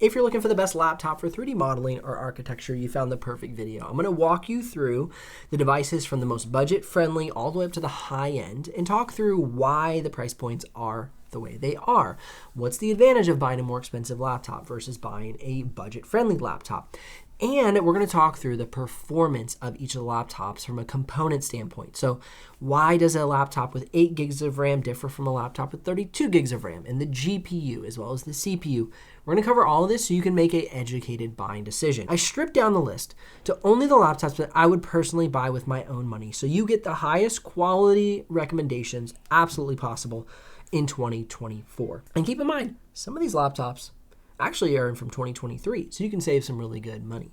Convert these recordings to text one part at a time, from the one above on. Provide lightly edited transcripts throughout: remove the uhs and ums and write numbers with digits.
If you're looking for the best laptop for 3D modeling or architecture, you found the perfect video. I'm going to walk you through the devices from the most budget-friendly all the way up to the high end and talk through why the price points are the way they are. What's the advantage of buying a more expensive laptop versus buying a budget-friendly laptop? And we're going to talk through the performance of each of the laptops from a component standpoint. So why does a laptop with 8 gigs of RAM differ from a laptop with 32 gigs of RAM, and the GPU as well as the CPU? We're going to cover all of this so you can make an educated buying decision. I stripped down the list to only the laptops that I would personally buy with my own money, so you get the highest quality recommendations absolutely possible in 2024. And keep in mind, some of these laptops actually are from 2023, so you can save some really good money.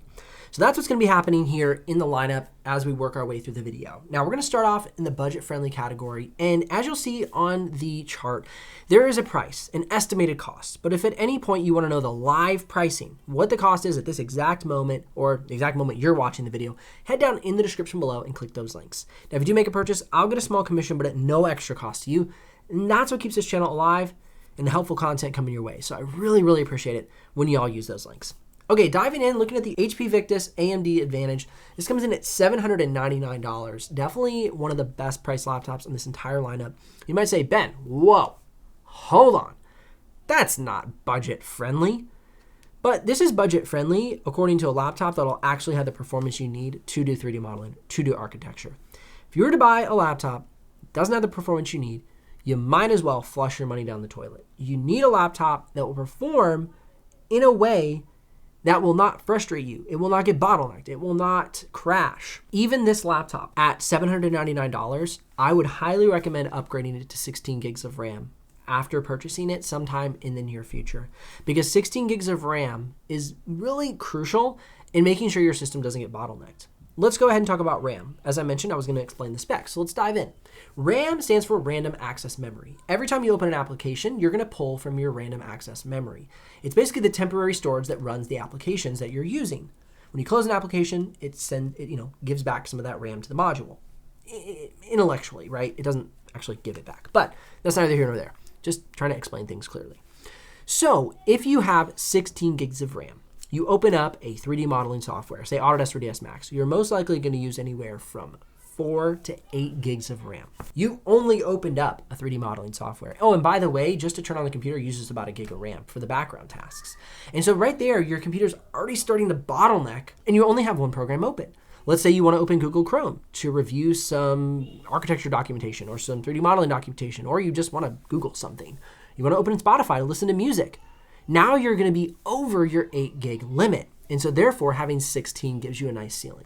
So that's what's going to be happening here in the lineup as we work our way through the video. Now we're going to start off in the budget-friendly category, and as you'll see on the chart, there is a price, an estimated cost. But if at any point you want to know the live pricing, what the cost is at this exact moment or the exact moment you're watching the video, head down in the description below and click those links. Now if you do make a purchase, I'll get a small commission, but at no extra cost to you. And that's what keeps this channel alive and the helpful content coming your way. So I really, really appreciate it when you all use those links. Okay, diving in, looking at the HP Victus AMD Advantage. This comes in at $799. Definitely one of the best priced laptops in this entire lineup. You might say, Ben, whoa, hold on. That's not budget friendly. But this is budget friendly according to a laptop that'll actually have the performance you need to do 3D modeling, to do architecture. If you were to buy a laptop that doesn't have the performance you need, you might as well flush your money down the toilet. You need a laptop that will perform in a way that will not frustrate you. It will not get bottlenecked. It will not crash. Even this laptop at $799, I would highly recommend upgrading it to 16 gigs of RAM after purchasing it sometime in the near future, because 16 gigs of RAM is really crucial in making sure your system doesn't get bottlenecked. Let's go ahead and talk about RAM. As I mentioned, I was going to explain the specs, so let's dive in. RAM stands for random access memory. Every time you open an application, you're going to pull from your random access memory. It's basically the temporary storage that runs the applications that you're using. When you close an application, it gives back some of that RAM to the module. Intellectually, right? It doesn't actually give it back, but that's neither here nor there. Just trying to explain things clearly. So if you have 16 gigs of RAM, you open up a 3D modeling software, say Autodesk 3ds Max, you're most likely going to use anywhere from 4 to 8 gigs of RAM. You only opened up a 3D modeling software. Oh, and by the way, just to turn on the computer uses about a gig of RAM for the background tasks. And so right there, your computer's already starting to bottleneck and you only have one program open. Let's say you want to open Google Chrome to review some architecture documentation or some 3D modeling documentation, or you just want to Google something. You want to open Spotify to listen to music. Now you're going to be over your 8 gig limit. And so therefore having 16 gives you a nice ceiling.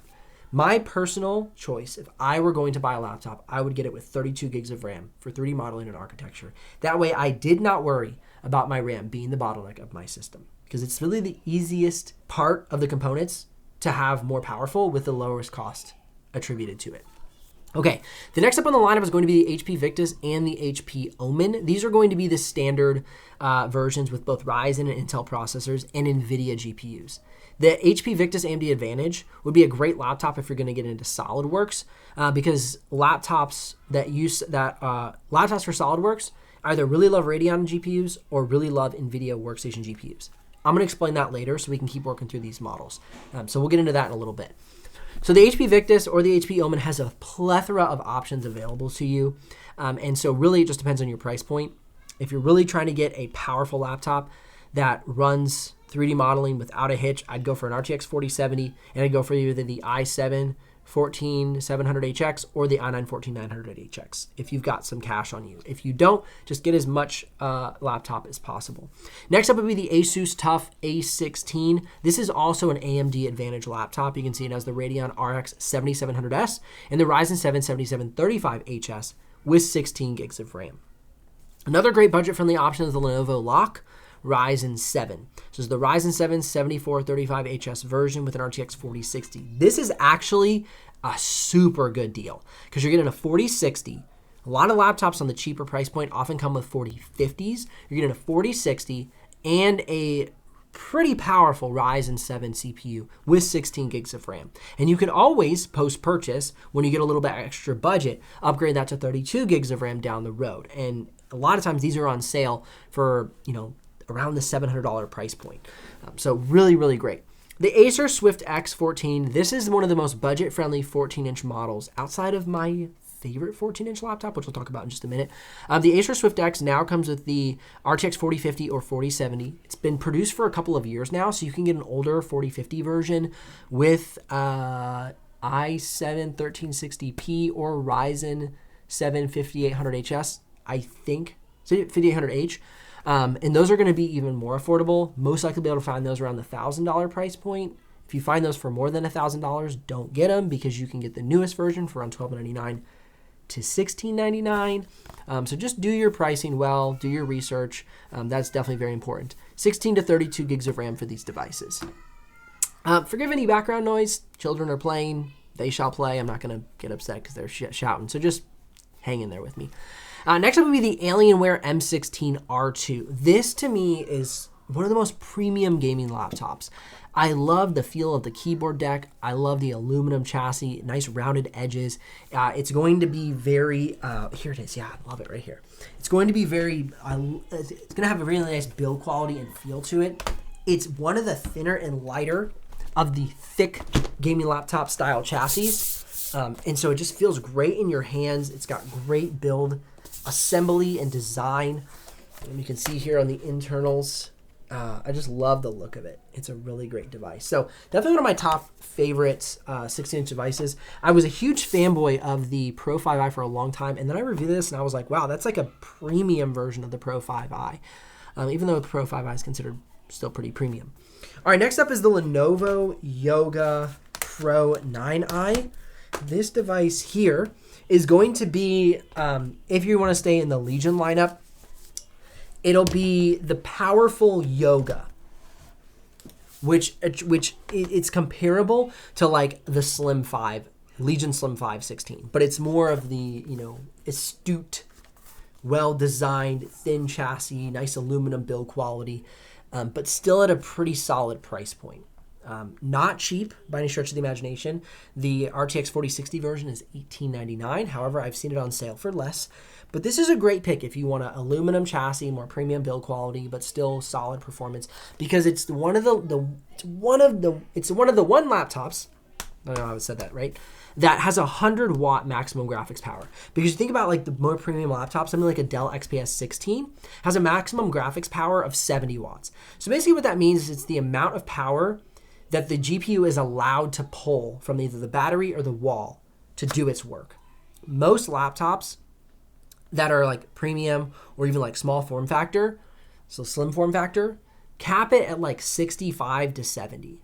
My personal choice, if I were going to buy a laptop, I would get it with 32 gigs of RAM for 3D modeling and architecture. That way I did not worry about my RAM being the bottleneck of my system, because it's really the easiest part of the components to have more powerful with the lowest cost attributed to it. Okay, the next up on the lineup is going to be the HP Victus and the HP Omen. These are going to be the standard versions with both Ryzen and Intel processors and NVIDIA GPUs. The HP Victus AMD Advantage would be a great laptop if you're going to get into SOLIDWORKS, because laptops for SOLIDWORKS either really love Radeon GPUs or really love NVIDIA Workstation GPUs. I'm going to explain that later so we can keep working through these models. So we'll get into that in a little bit. So the HP Victus or the HP Omen has a plethora of options available to you. And so really it just depends on your price point. If you're really trying to get a powerful laptop that runs 3D modeling without a hitch, I'd go for an RTX 4070, and I'd go for either the i7 14700HX or the i9 14900HX if you've got some cash on you. If you don't, just get as much laptop as possible. Next up would be the Asus TUF A16. This is also an AMD Advantage laptop. You can see it has the Radeon RX 7700S and the Ryzen 7 7735HS with 16 gigs of RAM. Another great budget-friendly option is the Lenovo Ryzen 7. So it's the Ryzen 7 7435HS version with an RTX 4060. This is actually a super good deal because you're getting a 4060. A lot of laptops on the cheaper price point often come with 4050s. You're getting a 4060 and a pretty powerful Ryzen 7 CPU with 16 gigs of RAM. And you can always, post-purchase, when you get a little bit extra budget, upgrade that to 32 gigs of RAM down the road. And a lot of times these are on sale for, around the $700 price point. So really, really great. The Acer Swift X14, this is one of the most budget-friendly 14-inch models outside of my favorite 14-inch laptop, which we'll talk about in just a minute. The Acer Swift X now comes with the RTX 4050 or 4070. It's been produced for a couple of years now, so you can get an older 4050 version with i7 1360p or Ryzen 7 5800HS, I think, 5800H. And those are going to be even more affordable. Most likely be able to find those around the $1,000 price point. If you find those for more than $1,000, don't get them because you can get the newest version for around $1,299 to $1,699. So just do your pricing well, do your research. That's definitely very important. 16 to 32 gigs of RAM for these devices. Forgive any background noise. Children are playing. They shall play. I'm not going to get upset because they're shouting. So just hang in there with me. Next up would be the Alienware M16R2. This to me is one of the most premium gaming laptops. I love the feel of the keyboard deck. I love the aluminum chassis, nice rounded edges. It's going to be very, here it is, yeah, I love it right here. It's going to be very, it's going to have a really nice build quality and feel to it. It's one of the thinner and lighter of the thick gaming laptop style chassis. And so it just feels great in your hands. It's got great build assembly and design. And you can see here on the internals, I just love the look of it. It's a really great device. So definitely one of my top favorites 16-inch devices. I was a huge fanboy of the Pro 5i for a long time, and then I reviewed this and I was like, wow, that's like a premium version of the Pro 5i, even though the Pro 5i is considered still pretty premium. All right, next up is the Lenovo Yoga Pro 9i. This device here is going to be, if you want to stay in the Legion lineup, it'll be the powerful Yoga, which it's comparable to like the Slim 5, Legion Slim 5 16, but it's more of the, astute, well-designed, thin chassis, nice aluminum build quality, but still at a pretty solid price point. Not cheap by any stretch of the imagination. The RTX 4060 version is $1899. However, I've seen it on sale for less. But this is a great pick if you want an aluminum chassis, more premium build quality, but still solid performance, because it's one of the one laptops. I don't know how I said that right. That has 100-watt maximum graphics power. Because you think about like the more premium laptops, something like a Dell XPS 16 has a maximum graphics power of 70 watts. So basically what that means is it's the amount of power that the GPU is allowed to pull from either the battery or the wall to do its work. Most laptops that are like premium or even like small form factor, so slim form factor, cap it at like 65 to 70.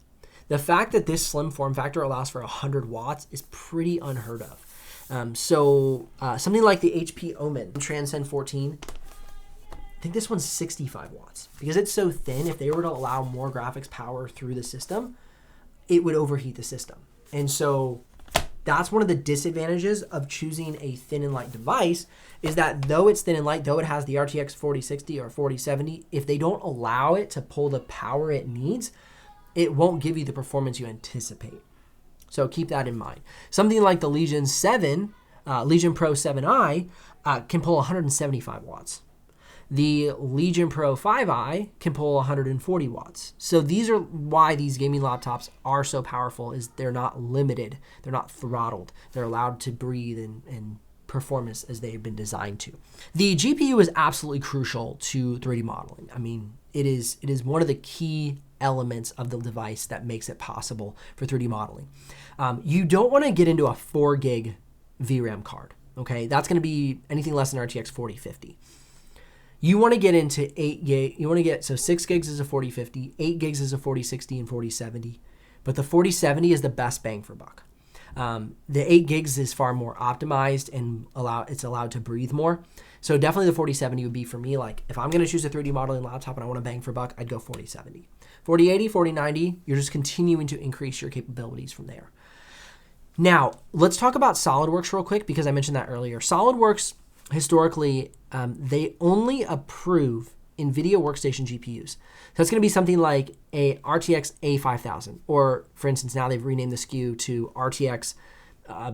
The fact that this slim form factor allows for 100 watts is pretty unheard of. Something like the HP Omen Transcend 14, I think this one's 65 watts. Because it's so thin, if they were to allow more graphics power through the system, it would overheat the system. And so that's one of the disadvantages of choosing a thin and light device, is that though it's thin and light, though it has the RTX 4060 or 4070, if they don't allow it to pull the power it needs, it won't give you the performance you anticipate. So keep that in mind. Something like the Legion Pro 7i can pull 175 watts. The Legion Pro 5i can pull 140 watts. So these are why these gaming laptops are so powerful, is they're not limited. They're not throttled. They're allowed to breathe and perform as they've been designed to. The GPU is absolutely crucial to 3D modeling. I mean, it is one of the key elements of the device that makes it possible for 3D modeling. You don't want to get into a 4 gig VRAM card, okay? That's going to be anything less than RTX 4050. You want to get into 8 gig. So 6 gigs is a 4050, 8 gigs is a 4060 and 4070. But the 4070 is the best bang for buck. The 8 gigs is far more optimized and it's allowed to breathe more. So definitely the 4070 would be for me. Like if I'm going to choose a 3D modeling laptop and I want to bang for buck, I'd go 4070. 4080, 4090, you're just continuing to increase your capabilities from there. Now, let's talk about SOLIDWORKS real quick, because I mentioned that earlier. SOLIDWORKS, historically, they only approve NVIDIA Workstation GPUs. So it's going to be something like a RTX A5000, or for instance, now they've renamed the SKU to RTX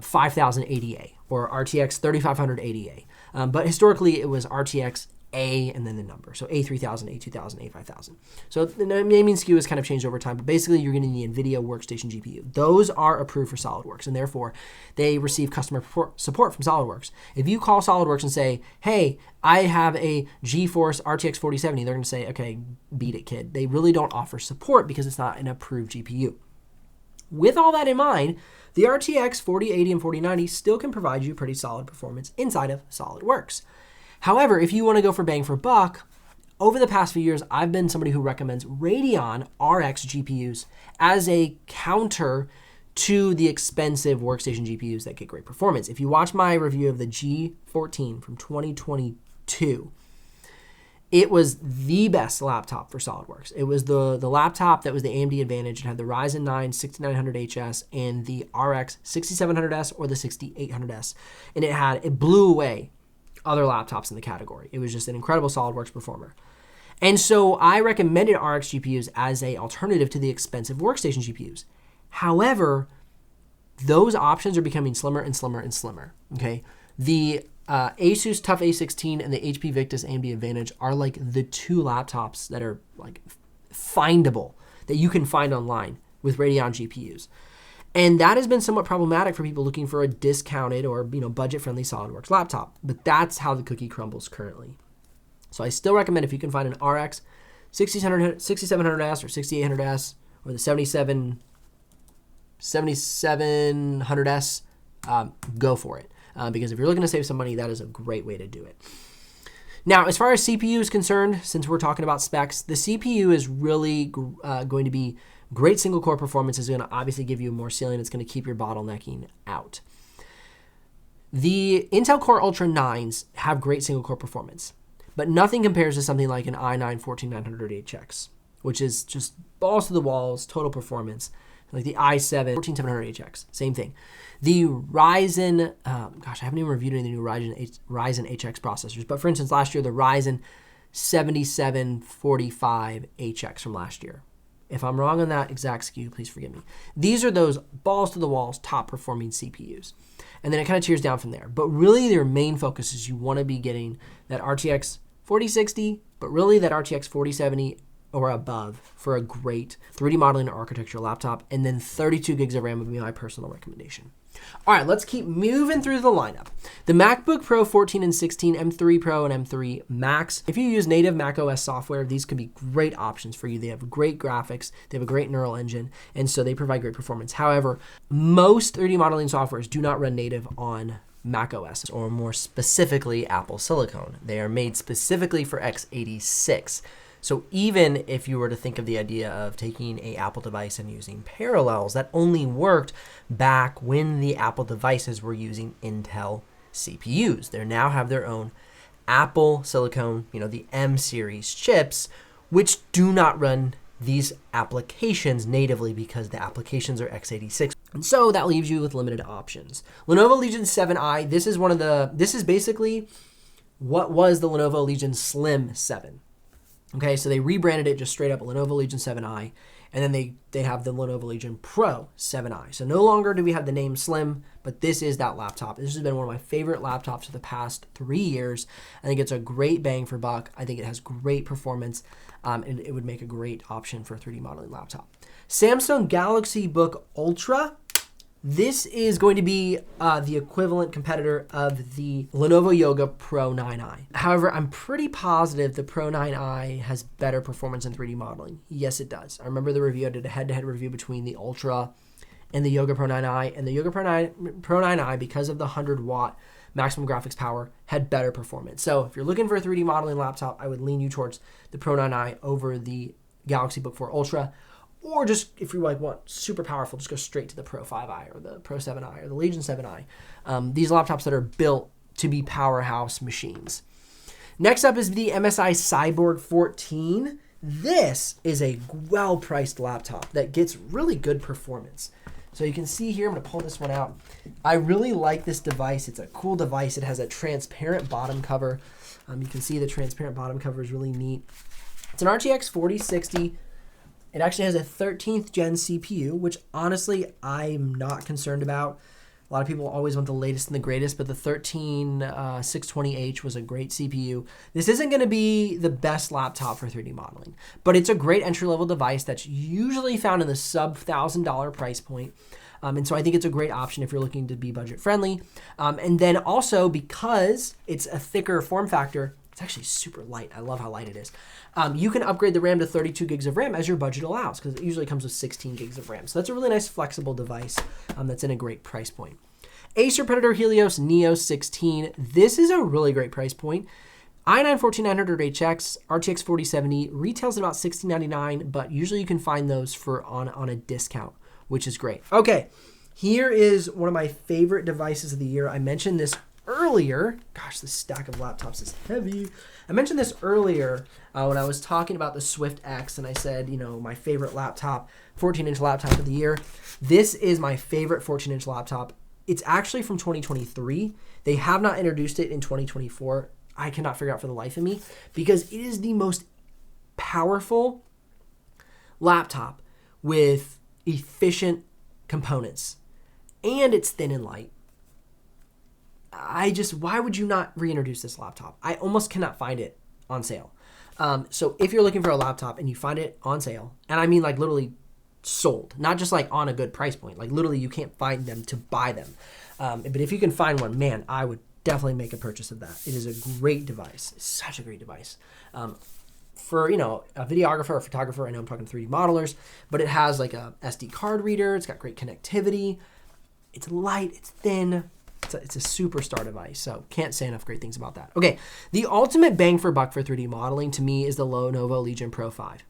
5000 ADA or RTX 3500 ADA. But historically, it was RTX A and then the number. So A3000, A2000, A5000. So the naming SKU has kind of changed over time, but basically you're getting the NVIDIA Workstation GPU. Those are approved for SOLIDWORKS, and therefore they receive customer support from SOLIDWORKS. If you call SOLIDWORKS and say, hey, I have a GeForce RTX 4070, they're going to say, okay, beat it, kid. They really don't offer support because it's not an approved GPU. With all that in mind, the RTX 4080 and 4090 still can provide you pretty solid performance inside of SOLIDWORKS. However, if you want to go for bang for buck, over the past few years, I've been somebody who recommends Radeon RX GPUs as a counter to the expensive workstation GPUs that get great performance. If you watch my review of the G14 from 2022, it was the best laptop for SOLIDWORKS. It was the laptop that was the AMD Advantage. It had the Ryzen 9 6900HS and the RX 6700S or the 6800S. And it blew away other laptops in the category. It was just an incredible SOLIDWORKS performer. And so I recommended RX GPUs as an alternative to the expensive workstation GPUs. However, those options are becoming slimmer and slimmer and slimmer. Okay, the Asus TUF A16 and the HP Victus AMD Advantage are like the two laptops that are like findable that you can find online with Radeon GPUs. And that has been somewhat problematic for people looking for a discounted or budget-friendly SOLIDWORKS laptop. But that's how the cookie crumbles currently. So I still recommend if you can find an RX 6700S or 6800S or the 7700S, go for it. Because if you're looking to save some money, that is a great way to do it. Now, as far as CPU is concerned, since we're talking about specs, the CPU is really going to be great single core performance. Is going to obviously give you more ceiling. It's going to keep your bottlenecking out. The Intel Core Ultra 9s have great single core performance, but nothing compares to something like an i9 14900HX, which is just balls to the walls, total performance. Like the i7 14700HX, same thing. The Ryzen, I haven't even reviewed any of the new Ryzen HX processors, but for instance, last year, the Ryzen 7745HX from last year. If I'm wrong on that exact SKU, please forgive me. These are those balls to the walls, top performing CPUs. And then it kind of tears down from there. But really their main focus is you want to be getting that RTX 4060, but really that RTX 4070 or above for a great 3D modeling or architectural laptop, and then 32 gigs of RAM would be my personal recommendation. All right, let's keep moving through the lineup. The MacBook Pro 14 and 16, M3 Pro and M3 Max. If you use native macOS software, these could be great options for you. They have great graphics, they have a great neural engine, and so they provide great performance. However, most 3D modeling softwares do not run native on macOS, or more specifically, Apple Silicon. They are made specifically for x86. So even if you were to think of the idea of taking an Apple device and using Parallels, that only worked back when the Apple devices were using Intel CPUs. They now have their own Apple Silicon, the M series chips, which do not run these applications natively because the applications are x86. And so that leaves you with limited options. Lenovo Legion 7i, this is basically what was the Lenovo Legion Slim 7. Okay, so they rebranded it just straight up Lenovo Legion 7i, and then they have the Lenovo Legion Pro 7i. So no longer do we have the name Slim, but this is that laptop. This has been one of my favorite laptops for the past 3 years. I think it's a great bang for buck. I think it has great performance, and it would make a great option for a 3D modeling laptop. Samsung Galaxy Book Ultra. This is going to be the equivalent competitor of the Lenovo Yoga Pro 9i. However, I'm pretty positive the Pro 9i has better performance in 3D modeling. Yes, it does. I remember the review. I did a head-to-head review between the Ultra and the Yoga Pro 9i. And the Yoga Pro 9i, because of the 100-watt maximum graphics power, had better performance. So if you're looking for a 3D modeling laptop, I would lean you towards the Pro 9i over the Galaxy Book 4 Ultra. Or just, if you want super powerful, just go straight to the Pro 5i or the Pro 7i or the Legion 7i. These laptops that are built to be powerhouse machines. Next up is the MSI Cyborg 14. This is a well-priced laptop that gets really good performance. So you can see here, I'm going to pull this one out. I really like this device. It's a cool device. It has a transparent bottom cover. You can see the transparent bottom cover is really neat. It's an RTX 4060. It actually has a 13th gen CPU, which honestly I'm not concerned about. A lot of people always want the latest and the greatest, but the 13620H was a great CPU. This isn't going to be the best laptop for 3D modeling, but it's a great entry-level device that's usually found in the sub-$1,000 price point. And so I think it's a great option if you're looking to be budget friendly. And then also because it's a thicker form factor, it's actually super light. I love how light it is. You can upgrade the RAM to 32 gigs of RAM as your budget allows, because it usually comes with 16 gigs of RAM. So that's a really nice flexible device that's in a great price point. Acer Predator Helios Neo 16. This is a really great price point. i9-14900HX, RTX 4070 retails at about $1699, but usually you can find those for on a discount, which is great. Okay, here is one of my favorite devices of the year. I mentioned this earlier. Gosh, this stack of laptops is heavy. I mentioned this earlier when I was talking about the Swift X, and I said, you know, my favorite laptop, 14-inch laptop of the year. This is my favorite 14-inch laptop. It's actually from 2023. They have not introduced it in 2024. I cannot figure out for the life of me, because it is the most powerful laptop with efficient components, and it's thin and light. Why would you not reintroduce this laptop? I almost cannot find it on sale. So if you're looking for a laptop and you find it on sale, and I mean like literally sold, not just like on a good price point, like literally you can't find them to buy them. But if you can find one, man, I would definitely make a purchase of that. It is a great device. It's such a great device. For, you know, a videographer or photographer, I know I'm talking 3D modelers, but it has like a SD card reader. It's got great connectivity. It's light, it's thin. It's a superstar device, so can't say enough great things about that. Okay, the ultimate bang for buck for 3D modeling to me is the Lenovo Legion Pro 5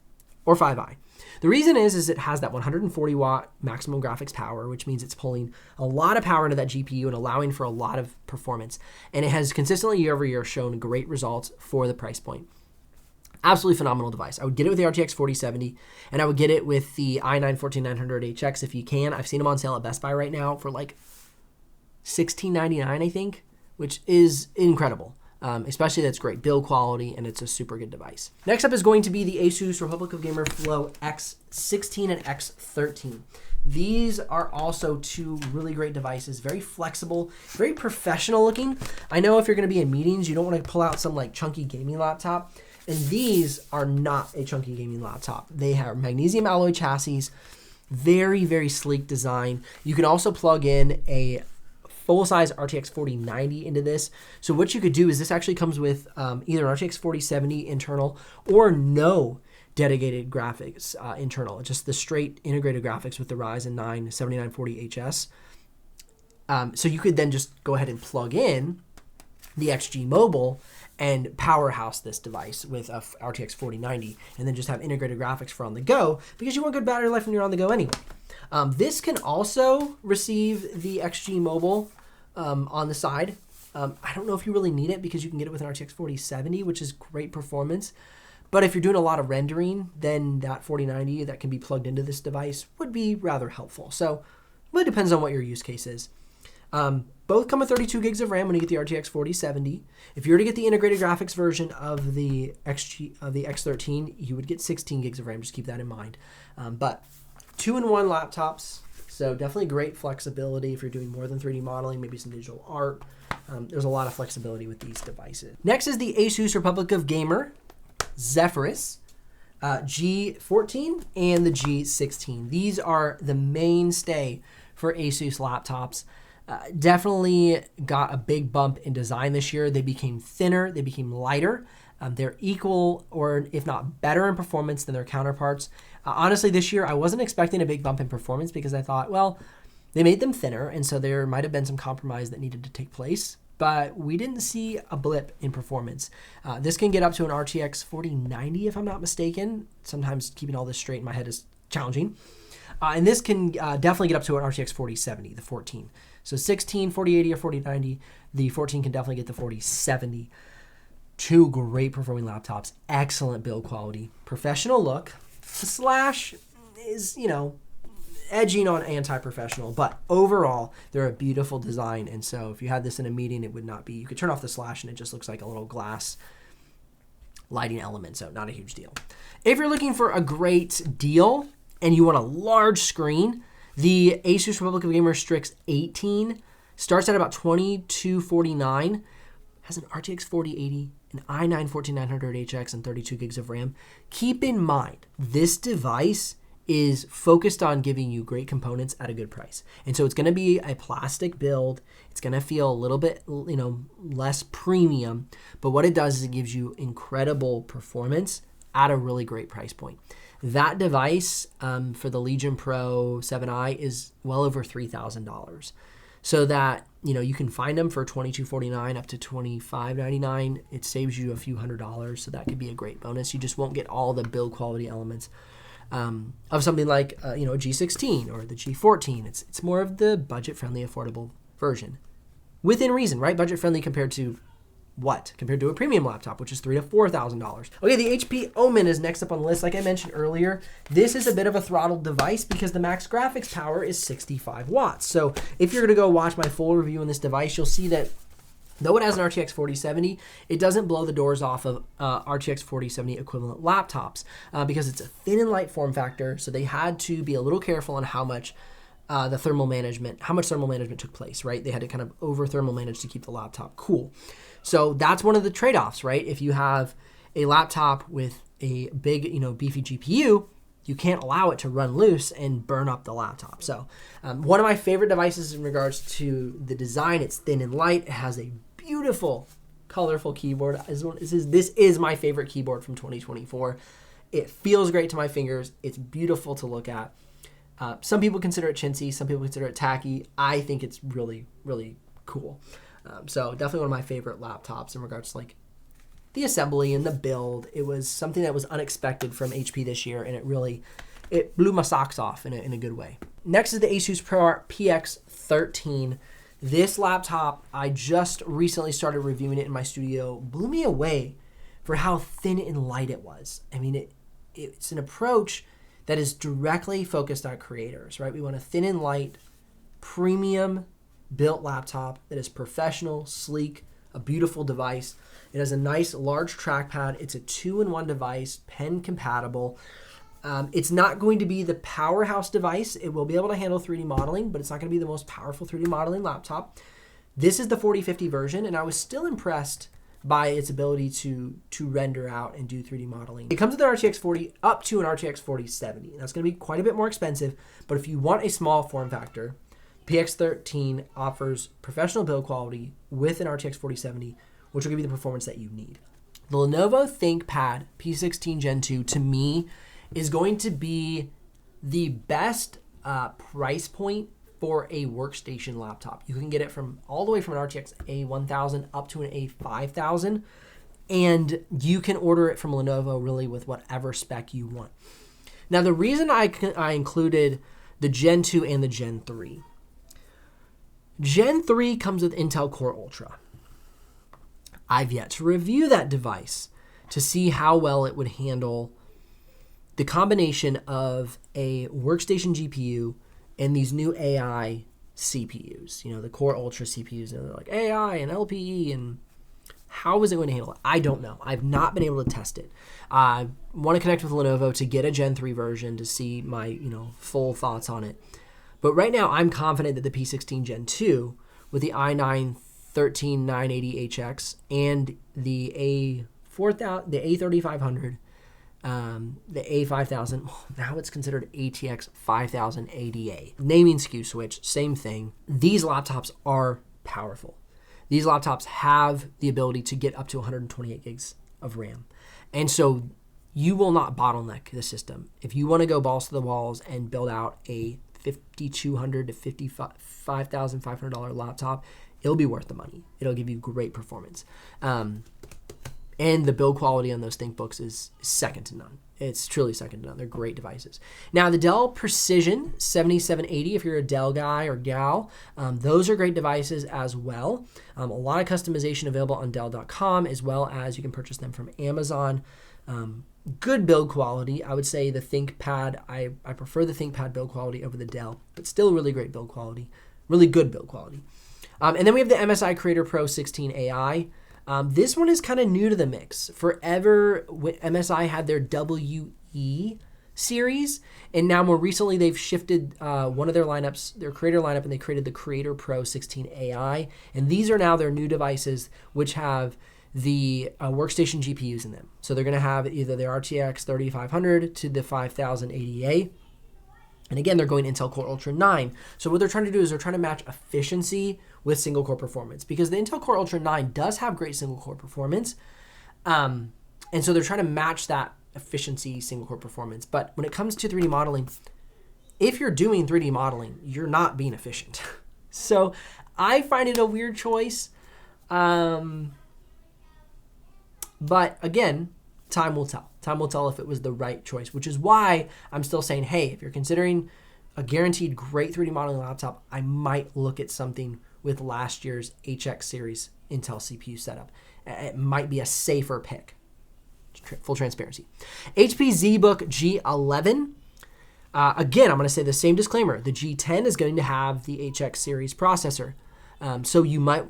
or 5i. The reason is it has that 140 watt maximum graphics power, which means it's pulling a lot of power into that GPU and allowing for a lot of performance. And it has consistently year over year shown great results for the price point. Absolutely phenomenal device. I would get it with the RTX 4070, and I would get it with the i9-14900HX if you can. I've seen them on sale at Best Buy right now for like $16.99, I think, which is incredible. Especially that's great build quality, and it's a super good device. Next up is going to be the Asus Republic of Gamer Flow X16 and X13. These are also two really great devices, very flexible, very professional looking. I know if you're gonna be in meetings, you don't wanna pull out some like chunky gaming laptop, and these are not a chunky gaming laptop. They have magnesium alloy chassis, very, very sleek design. You can also plug in a full-size RTX 4090 into this. So what you could do is this actually comes with either an RTX 4070 internal or no dedicated graphics internal, just the straight integrated graphics with the Ryzen 9 7940HS. So you could then just go ahead and plug in the XG Mobile and powerhouse this device with a RTX 4090 and then just have integrated graphics for on the go, because you want good battery life when you're on the go anyway. This can also receive the XG Mobile on the side. I don't know if you really need it, because you can get it with an RTX 4070, which is great performance. But if you're doing a lot of rendering, then that 4090 that can be plugged into this device would be rather helpful. So it really depends on what your use case is. Both come with 32 gigs of RAM when you get the RTX 4070. If you were to get the integrated graphics version of the X13, you would get 16 gigs of RAM. Just keep that in mind. But 2-in-1 laptops, so definitely great flexibility if you're doing more than 3D modeling, maybe some digital art. There's a lot of flexibility with these devices. Next is the Asus Republic of Gamer Zephyrus G14 and the G16. These are the mainstay for Asus laptops. Definitely got a big bump in design this year. They became thinner, they became lighter. They're equal or if not better in performance than their counterparts. Honestly, this year I wasn't expecting a big bump in performance, because I thought, well, they made them thinner, and so there might have been some compromise that needed to take place, but we didn't see a blip in performance. This can get up to an RTX 4090 if I'm not mistaken. Sometimes keeping all this straight in my head is challenging. And this can definitely get up to an RTX 4070, the 14. So 16, 4080, or 4090. The 14 can definitely get the 4070. Two great performing laptops, excellent build quality, professional look. The Slash is, you know, edging on anti-professional, but overall, they're a beautiful design. And so if you had this in a meeting, it would not be, you could turn off the Slash and it just looks like a little glass lighting element, so not a huge deal. If you're looking for a great deal and you want a large screen, the Asus Republic of Gamer Strix 18 Starts at about $2249, has an RTX 4080, an i9 14900HX, and 32 gigs of RAM. Keep in mind, this device is focused on giving you great components at a good price. And so it's going to be a plastic build. It's going to feel a little bit, less premium, but what it does is it gives you incredible performance at a really great price point. That device for the Legion Pro 7i is well over $3,000. So that, you can find them for $2249 up to $2599. It saves you a few $100s, so that could be a great bonus. You just won't get all the build quality elements of something like a G16 or the G14. It's more of the budget-friendly, affordable version. Within reason, right? Budget-friendly compared to what? Compared to a premium laptop, which is $3,000 to $4,000. Okay, the HP Omen is next up on the list. Like I mentioned earlier, this is a bit of a throttled device because the max graphics power is 65 watts. So if you're going to go watch my full review on this device, you'll see that though it has an RTX 4070, it doesn't blow the doors off of RTX 4070 equivalent laptops because it's a thin and light form factor. So they had to be a little careful on how much thermal management took place, right? They had to kind of over thermal manage to keep the laptop cool. So that's one of the trade-offs, right? If you have a laptop with a big, beefy GPU, you can't allow it to run loose and burn up the laptop. So one of my favorite devices in regards to the design, it's thin and light. It has a beautiful, colorful keyboard. This is my favorite keyboard from 2024. It feels great to my fingers. It's beautiful to look at. Some people consider it chintzy. Some people consider it tacky. I think it's really, really cool. So definitely one of my favorite laptops in regards to like the assembly and the build. It was something that was unexpected from HP this year, and it blew my socks off in a good way. Next is the Asus ProArt PX13. This laptop, I just recently started reviewing it in my studio, blew me away for how thin and light it was. I mean, it's an approach that is directly focused on creators, right? We want a thin and light, premium built laptop that is professional, sleek, a beautiful device. It has a nice large trackpad. It's a 2-in-1 device, pen compatible. It's not going to be the powerhouse device. It will be able to handle 3D modeling, but it's not going to be the most powerful 3D modeling laptop. This is the 4050 version, and I was still impressed by its ability to render out and do 3D modeling. It comes with an RTX 40 up to an RTX 4070. That's going to be quite a bit more expensive, but if you want a small form factor, PX13 offers professional build quality with an RTX 4070, which will give you the performance that you need. The Lenovo ThinkPad P16 Gen 2, to me, is going to be the best price point for a workstation laptop. You can get it from all the way from an RTX A1000 up to an A5000, and you can order it from Lenovo really with whatever spec you want. Now, the reason I included the Gen 2 and the Gen 3. Gen 3 comes with Intel Core Ultra. I've yet to review that device to see how well it would handle the combination of a workstation GPU and these new AI CPUs, the Core Ultra CPUs, and they're like AI and LPE, and how is it going to handle it? I don't know. I've not been able to test it. I want to connect with Lenovo to get a Gen 3 version to see my, full thoughts on it. But right now, I'm confident that the P16 Gen 2 with the i9 13980HX and the A3500, the A5000, now it's considered ATX 5000 ADA. Naming SKU switch, same thing. These laptops are powerful. These laptops have the ability to get up to 128 gigs of RAM. And so you will not bottleneck the system. If you want to go balls to the walls and build out a $5,200 to $55,500 laptop, it'll be worth the money. It'll give you great performance. And the build quality on those ThinkBooks is second to none. It's truly second to none. They're great devices. Now, the Dell Precision 7780, if you're a Dell guy or gal, those are great devices as well. A lot of customization available on Dell.com, as well as you can purchase them from Amazon. Good build quality. I would say the ThinkPad, I prefer the ThinkPad build quality over the Dell, but still really great build quality, really good build quality. And then we have the MSI Creator Pro 16 AI. This one is kind of new to the mix. Forever, MSI had their WE series, and now more recently they've shifted one of their lineups, their creator lineup, and they created the Creator Pro 16 AI, and these are now their new devices which have the Workstation GPUs in them. So they're going to have either the RTX 3500 to the 5080A, and again, they're going Intel Core Ultra 9. So what they're trying to do is they're trying to match efficiency with single core performance, because the Intel Core Ultra 9 does have great single core performance, and so they're trying to match that efficiency single core performance. But when it comes to 3D modeling, if you're doing 3D modeling, you're not being efficient. So I find it a weird choice. But again, time will tell. Time will tell if it was the right choice, which is why I'm still saying, hey, if you're considering a guaranteed great 3D modeling laptop, I might look at something with last year's HX series Intel CPU setup. It might be a safer pick. Full transparency. HP ZBook G11. Again, I'm going to say the same disclaimer. The G10 is going to have the HX series processor. So you might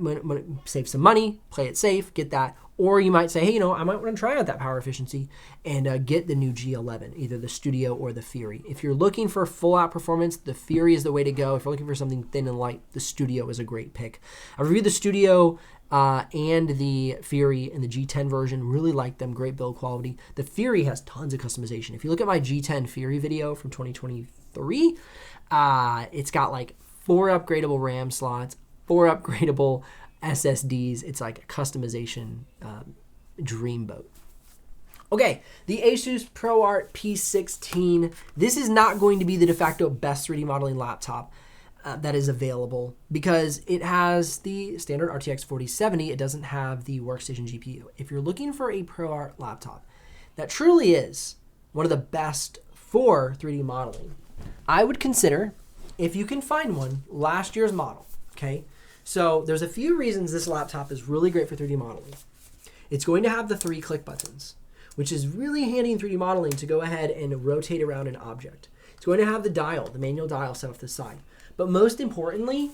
save some money, play it safe, get that. Or you might say, hey, I might want to try out that power efficiency and get the new G11, either the Studio or the Fury. If you're looking for full out performance, the Fury is the way to go. If you're looking for something thin and light, the Studio is a great pick. I reviewed the Studio and the Fury in the G10 version. Really like them, great build quality. The Fury has tons of customization. If you look at my G10 Fury video from 2023, it's got like 4 upgradable RAM slots, 4 upgradable SSDs. It's like a customization dreamboat. Okay, the Asus ProArt P16. This is not going to be the de facto best 3D modeling laptop that is available, because it has the standard RTX 4070. It doesn't have the Workstation GPU. If you're looking for a ProArt laptop that truly is one of the best for 3D modeling, I would consider, if you can find one, last year's model, okay? So there's a few reasons this laptop is really great for 3D modeling. It's going to have the 3 click buttons, which is really handy in 3D modeling to go ahead and rotate around an object. It's going to have the dial, the manual dial set off to the side. But most importantly,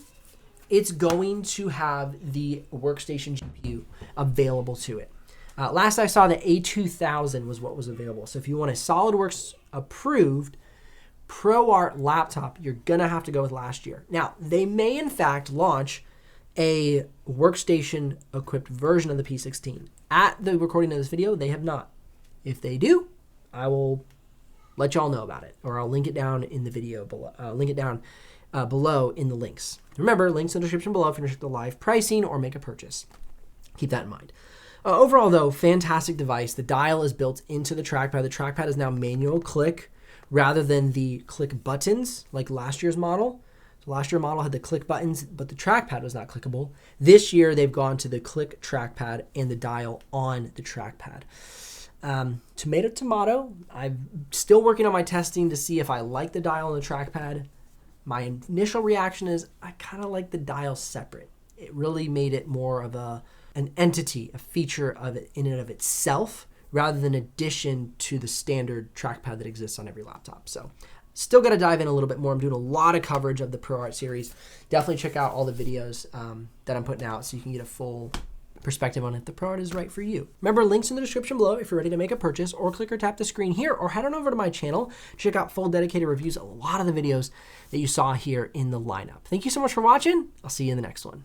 it's going to have the Workstation GPU available to it. Last I saw, the A2000 was what was available. So if you want a SolidWorks approved ProArt laptop, you're going to have to go with last year. Now, they may in fact launch a Workstation equipped version of the P16. At the recording of this video, they have not. If they do, I will let y'all know about it, or I'll link it down in the video below. Below in the links. Remember, links in the description below if you're interested in the live pricing or make a purchase. Keep that in mind. Overall, though, fantastic device. The dial is built into the trackpad. The trackpad is now manual click rather than the click buttons like last year's model. So last year's model had the click buttons, but the trackpad was not clickable. This year, they've gone to the click trackpad and the dial on the trackpad. Tomato, tomato. I'm still working on my testing to see if I like the dial and the trackpad. My initial reaction is I kind of like the dial separate. It really made it more of an entity, a feature of it in and of itself, rather than addition to the standard trackpad that exists on every laptop. So still got to dive in a little bit more. I'm doing a lot of coverage of the ProArt series. Definitely check out all the videos that I'm putting out so you can get a full perspective on if the ProArt is right for you. Remember, links in the description below if you're ready to make a purchase, or click or tap the screen here, or head on over to my channel. Check out full dedicated reviews, a lot of the videos that you saw here in the lineup. Thank you so much for watching. I'll see you in the next one.